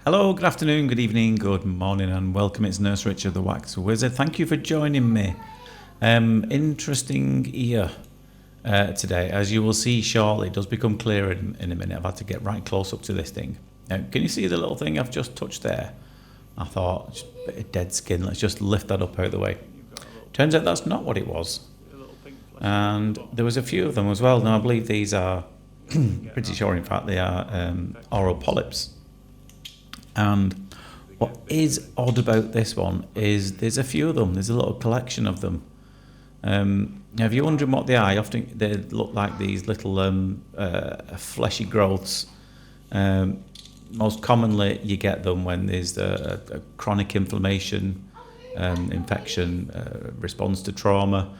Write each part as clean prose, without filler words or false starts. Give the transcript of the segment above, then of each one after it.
Hello, good afternoon, good evening, good morning, and welcome. It's Nurse Richard, the Wax Wizard. Thank you for joining me. Interesting ear today. As you will see shortly, it does become clearer in a minute. I've had to get right close up to this thing. Can you see the little thing I've just touched there? I thought, just a bit of dead skin, let's just lift that up out of the way. Turns out that's not what it was. And there was a few of them as well. Now, I believe these are, pretty sure in fact, they are oral polyps. And what is odd about this one is there's a few of them. There's a little collection of them. Now, if you're wondering what they are, often they look like these little fleshy growths. Most commonly, you get them when there's a chronic inflammation, infection, response to trauma.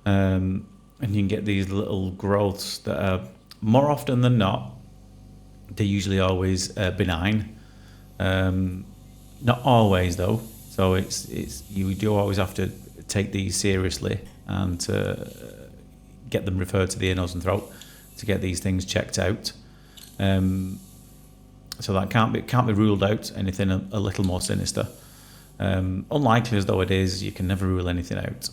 And you can get these little growths that are, more often than not, they're usually always benign. Not always though, so it's you do always have to take these seriously and get them referred to the ear, nose and throat to get these things checked out. So that can't be ruled out. Anything a little more sinister, unlikely as though it is, you can never rule anything out.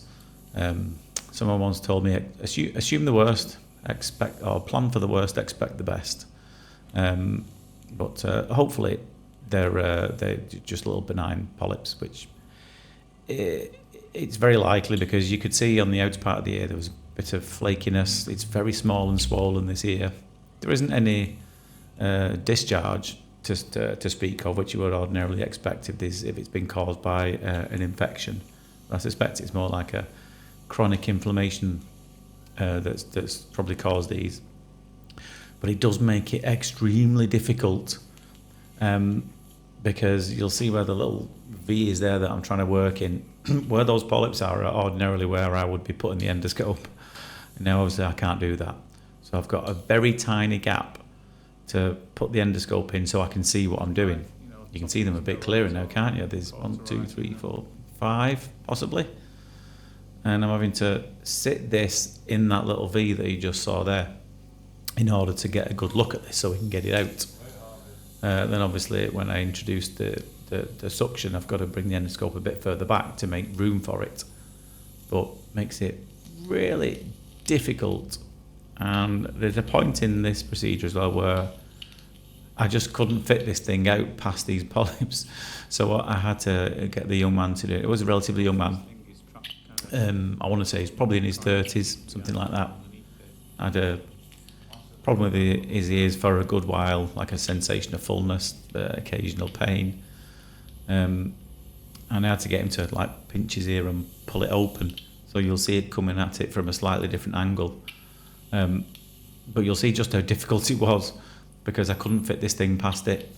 Someone once told me, assume the worst, plan for the worst, expect the best. But hopefully they're just little benign polyps, which it's very likely because you could see on the outer part of the ear there was a bit of flakiness. It's very small and swollen, this ear. There isn't any discharge to speak of, which you would ordinarily expect if it's been caused by an infection. I suspect it's more like a chronic inflammation that's probably caused these. But it does make it extremely difficult. Because you'll see where the little V is there that I'm trying to work in, where those polyps are ordinarily where I would be putting the endoscope. Now obviously I can't do that. So I've got a very tiny gap to put the endoscope in so I can see what I'm doing. You can see them a bit clearer now, can't you? There's 1, 2, 3, 4, 5 possibly. And I'm having to sit this in that little V that you just saw there in order to get a good look at this so we can get it out. Then obviously when I introduce the suction, I've got to bring the endoscope a bit further back to make room for it, but makes it really difficult. And there's a point in this procedure as well where I just couldn't fit this thing out past these polyps, so I had to get the young man to do it. It was a relatively young man. I want to say he's probably in his 30s, something like that. I had a problem with his ears for a good while, like a sensation of fullness, occasional pain, and I had to get him to like pinch his ear and pull it open, so you'll see it coming at it from a slightly different angle. But you'll see just how difficult it was because I couldn't fit this thing past it,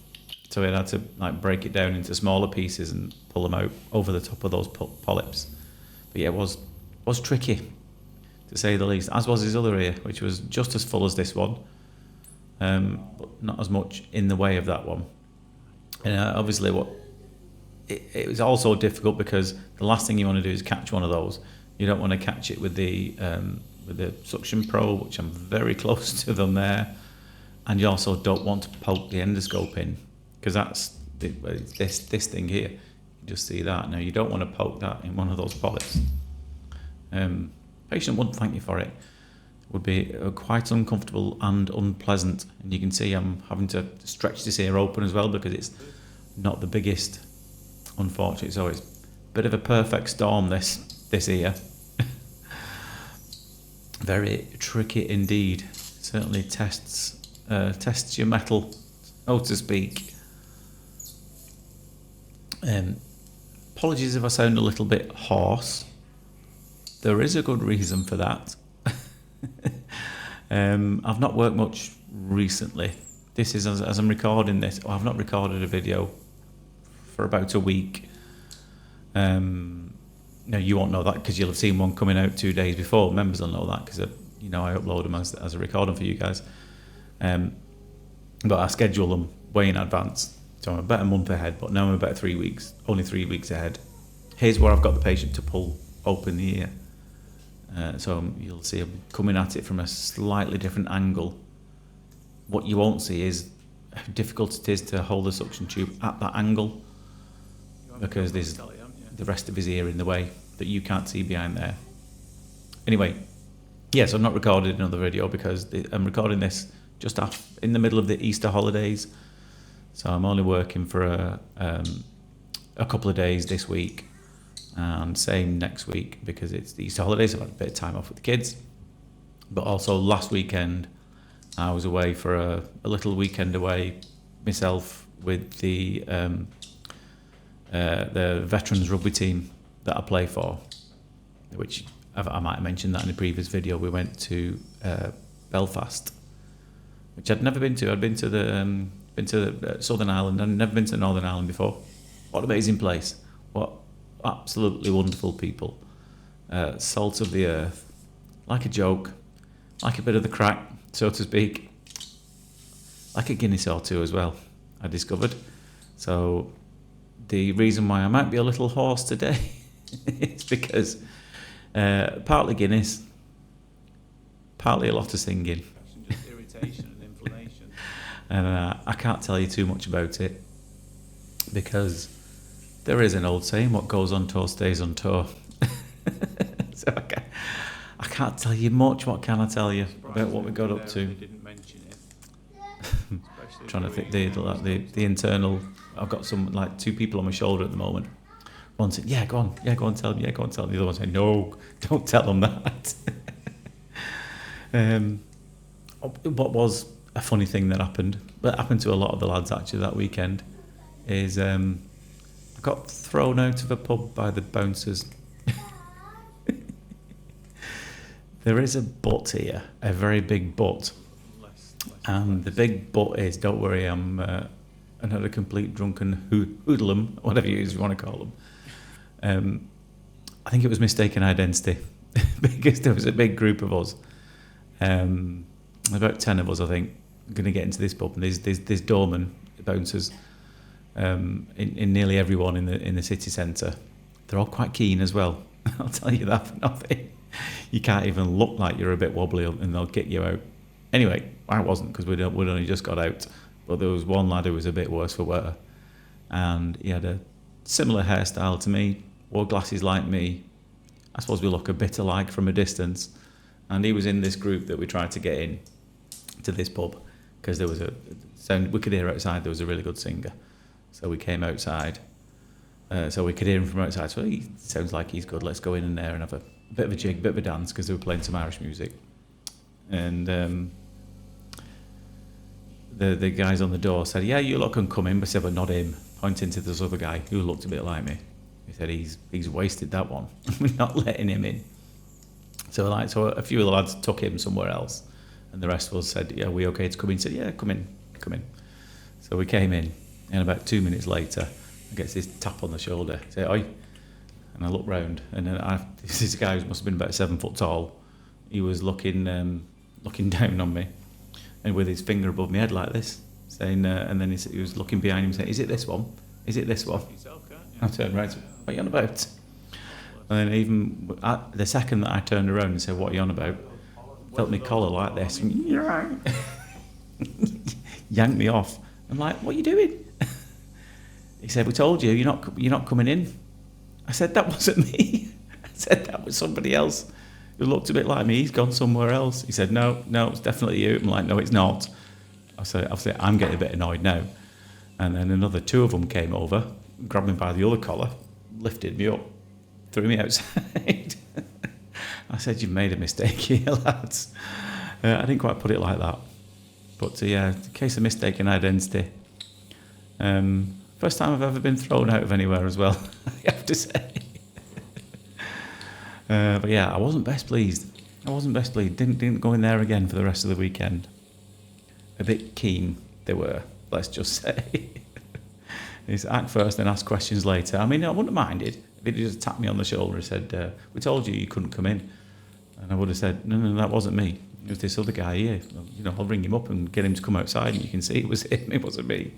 so I had to like break it down into smaller pieces and pull them out over the top of those polyps. But yeah, it was tricky, to say the least, as was his other ear, which was just as full as this one, but not as much in the way of that one. And obviously it was also difficult because the last thing you want to do is catch one of those. You don't want to catch it with the suction probe, which I'm very close to them there, and you also don't want to poke the endoscope in, because that's this thing here. You just see that. Now you don't want to poke that in one of those polyps. Patient wouldn't thank you for it. It would be quite uncomfortable and unpleasant. And you can see I'm having to stretch this ear open as well because it's not the biggest, unfortunately. So it's a bit of a perfect storm, this ear. Very tricky indeed. Certainly tests your mettle, so to speak. Apologies if I sound a little bit hoarse. There is a good reason for that. I've not worked much recently. This is as I'm recording this. I've not recorded a video for about a week. Now you won't know that because you'll have seen one coming out 2 days before. Members will know that because I upload them as a recording for you guys. But I schedule them way in advance, so I'm about a month ahead. But now I'm about 3 weeks, only 3 weeks ahead. Here's where I've got the patient to pull open the ear. So you'll see I'm coming at it from a slightly different angle. What you won't see is how difficult it is to hold the suction tube at that angle, because there's the rest of his ear in the way that you can't see behind there. Anyway, yes, I've not recorded another video because I'm recording this just in the middle of the Easter holidays, so I'm only working for a couple of days this week, and same next week because it's the Easter holidays. I've had a bit of time off with the kids, but also last weekend I was away for a little weekend away myself with the veterans rugby team that I play for, which I might have mentioned that in a previous video. We went to Belfast, which I'd never been to. I'd been to the Southern Ireland. I'd never been to Northern Ireland before. What an amazing place! What absolutely wonderful people. Salt of the earth, like a joke, like a bit of the crack, so to speak. Like a Guinness or two as well, I discovered. So the reason why I might be a little hoarse today is because partly Guinness, partly a lot of singing. Just irritation and inflammation. And I can't tell you too much about it because there is an old saying, what goes on tour stays on tour. So I can't tell you much. What can I tell you about what we got up to? They didn't mention it. Trying to think the internal. I've got some like two people on my shoulder at the moment. One said, "Yeah, go on, tell them, go on, tell them." The other one said, "No, don't tell them that." What was a funny thing that happened, but happened to a lot of the lads actually that weekend, is I got thrown out of a pub by the bouncers. There is a but here, a very big but. And the big but is, don't worry, I'm not a complete drunken hoodlum, whatever you want to call them. I think it was mistaken identity because there was a big group of us, about 10 of us, I think, going to get into this pub, and there's doorman bouncers in nearly everyone in the city centre. They're all quite keen as well. I'll tell you that for nothing. You can't even look like you're a bit wobbly, and they'll get you out. Anyway, I wasn't, because we'd only just got out. But there was one lad who was a bit worse for wear, and he had a similar hairstyle to me, wore glasses like me. I suppose we look a bit alike from a distance. And he was in this group that we tried to get in to this pub, because there was a sound we could hear outside. There was a really good singer, so we came outside. So we could hear him from outside. So he sounds like he's good. Let's go in there and have a bit of a jig, bit of a dance, because they were playing some Irish music. And the guys on the door said, "Yeah, you lot can come in," but said, "But not him," pointing to this other guy who looked a bit like me. He said, "He's wasted that one. We're not letting him in." So a few of the lads took him somewhere else, and the rest of us said, "Yeah, we okay to come in?" He said, "Yeah, come in." So we came in, and about 2 minutes later, I get this tap on the shoulder. I say, "Oi," and I look round, and then this guy who must have been about 7 foot tall. He was looking down on me, and with his finger above my head like this, saying, and then he was looking behind him, saying, "Is it this one? Is it this one?" I turned around, "What are you on about?" And then even the second that I turned around and said, "What are you on about?" felt my collar like this, and yanked me off. I'm like, "What are you doing?" He said, "We told you, you're not coming in." I said, "That wasn't me." I said, "That was somebody else who looked a bit like me. He's gone somewhere else." He said, No, it's definitely you." I'm like, "No, it's not." I said, "I'm getting a bit annoyed now." And then another 2 of them came over, grabbed me by the other collar, lifted me up, threw me outside. I said, "You've made a mistake here, lads." I didn't quite put it like that. But yeah, in case of mistaken identity. First time I've ever been thrown out of anywhere as well, I have to say. But yeah, I wasn't best pleased. Didn't go in there again for the rest of the weekend. A bit keen they were, let's just say. It's act first and ask questions later. I mean, I wouldn't have minded if he'd just tapped me on the shoulder and said, "We told you couldn't come in." And I would have said, No, that wasn't me. It was this other guy here. I'll ring him up and get him to come outside, and you can see it was him, it wasn't me.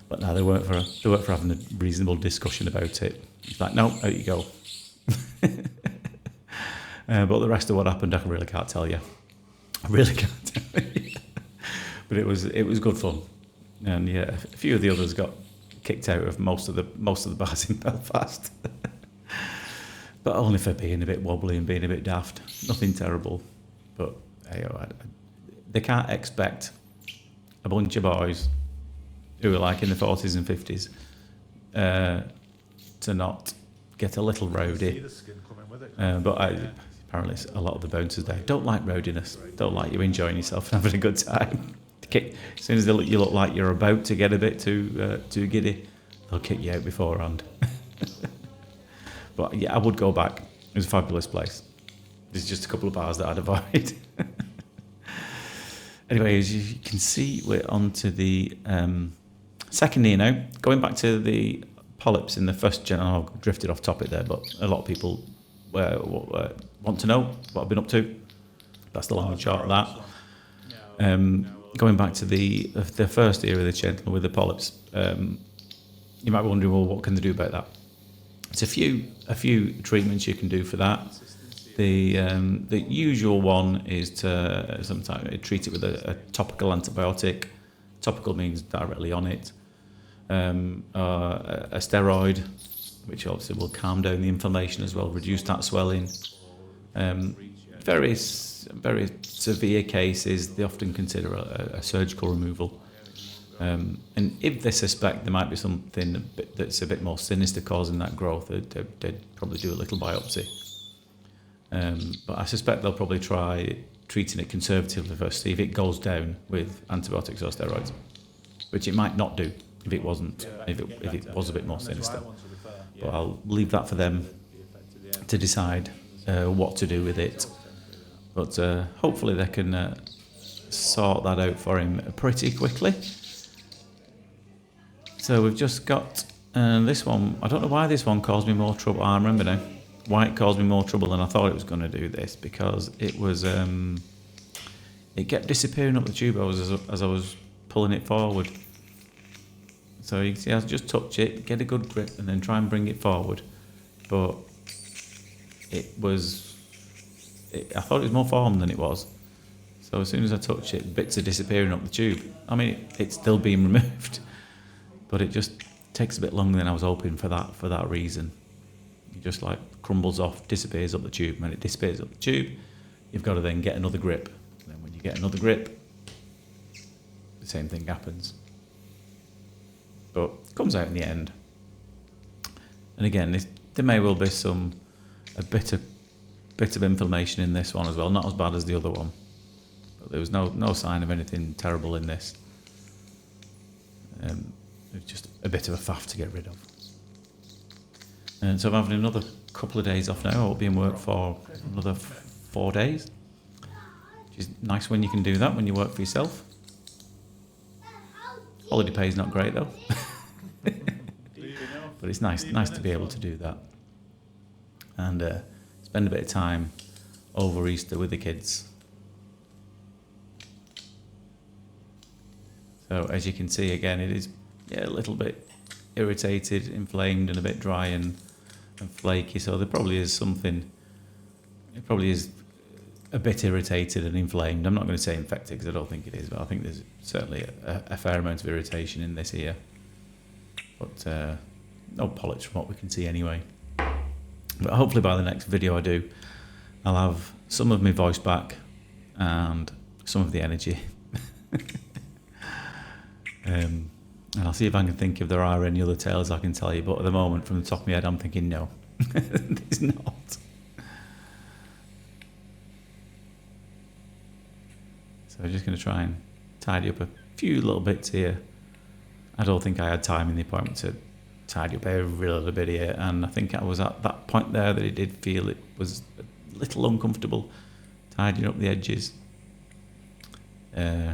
But no, they weren't for having a reasonable discussion about it. It's like, "No, out you go." But the rest of what happened, I really can't tell you. I really can't tell you. But it was good fun. And yeah, a few of the others got kicked out of most of the bars in Belfast. But only for being a bit wobbly and being a bit daft. Nothing terrible. But hey, they can't expect a bunch of boys who are like in the 40s and 50s to not get a little rowdy. But apparently a lot of the bouncers there don't like rowdiness, don't like you enjoying yourself and having a good time. As soon as you look like you're about to get a bit too giddy, they'll kick you out beforehand. But yeah, I would go back. It was a fabulous place. There's just a couple of bars that I'd avoid. Anyway, as you can see, we're on to the second year now. Going back to the polyps in the first gen, I drifted off topic there, but a lot of people want to know what I've been up to. That's the long and short of that. Going back to the first era of the gentleman with the polyps, you might be wondering, well, what can they do about that? There's a few treatments you can do for that. The usual one is to sometimes treat it with a topical antibiotic. Topical means directly on it. A steroid, which obviously will calm down the inflammation as well, reduce that swelling. Very severe cases, they often consider a surgical removal. And if they suspect there might be something that's a bit more sinister causing that growth, they'd probably do a little biopsy. But I suspect they'll probably try treating it conservatively first, see if it goes down with antibiotics or steroids, which it might not do if it wasn't, if it was a bit more sinister. But I'll leave that for them to decide what to do with it. But hopefully they can sort that out for him pretty quickly. So we've just got this one. I don't know why this one caused me more trouble. I remember now why it caused me more trouble than I thought it was going to do this, because it was it kept disappearing up the tube as I was pulling it forward. So you can see I just touch it, get a good grip, and then try and bring it forward. But I thought it was more form than it was. So as soon as I touch it, bits are disappearing up the tube. I mean, it's still being removed, but it just takes a bit longer than I was hoping for that reason. It just like crumbles off, disappears up the tube. When it disappears up the tube, you've got to then get another grip. And then when you get another grip, the same thing happens. But it comes out in the end. And again, there may well be a bit of inflammation in this one as well. Not as bad as the other one, but there was no sign of anything terrible in this. It was just a bit of a faff to get rid of. And so I'm having another couple of days off now. I'll be in work for another 4 days, which is nice when you can do that, when you work for yourself. Holiday pay is not great though. But it's nice to be able to do that. And spend a bit of time over Easter with the kids. So as you can see again, it is a little bit irritated, inflamed, and a bit dry and flaky. So there probably is something. It probably is a bit irritated and inflamed. I'm not going to say infected because I don't think it is, but I think there's certainly a fair amount of irritation in this here. But no polyps from what we can see anyway. But hopefully by the next video I do, I'll have some of my voice back and some of the energy. And I'll see if I can think if there are any other tales I can tell you, but at the moment, from the top of my head, I'm thinking no, there's not. So I'm just going to try and tidy up a few little bits here. I don't think I had time in the appointment to tidy up every little bit here, and I think I was at that point there that it did feel it was a little uncomfortable tidying up the edges.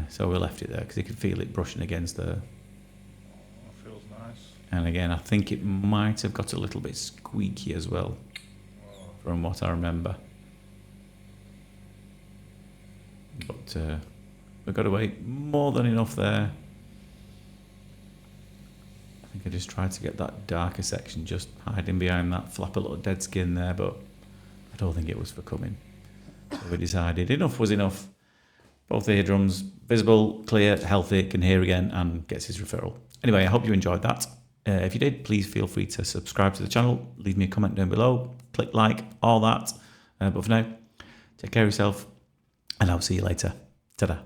So we left it there because you could feel it brushing against there. That feels nice. And again, I think it might have got a little bit squeaky as well, from what I remember. But we've got away more than enough there. I think I just tried to get that darker section just hiding behind that flap of little dead skin there, but I don't think it was for coming. So we decided enough was enough. Both the eardrums visible, clear, healthy, can hear again, and gets his referral. Anyway, I hope you enjoyed that. If you did, please feel free to subscribe to the channel, leave me a comment down below, click like, all that. But for now, take care of yourself, and I'll see you later. Ta-da.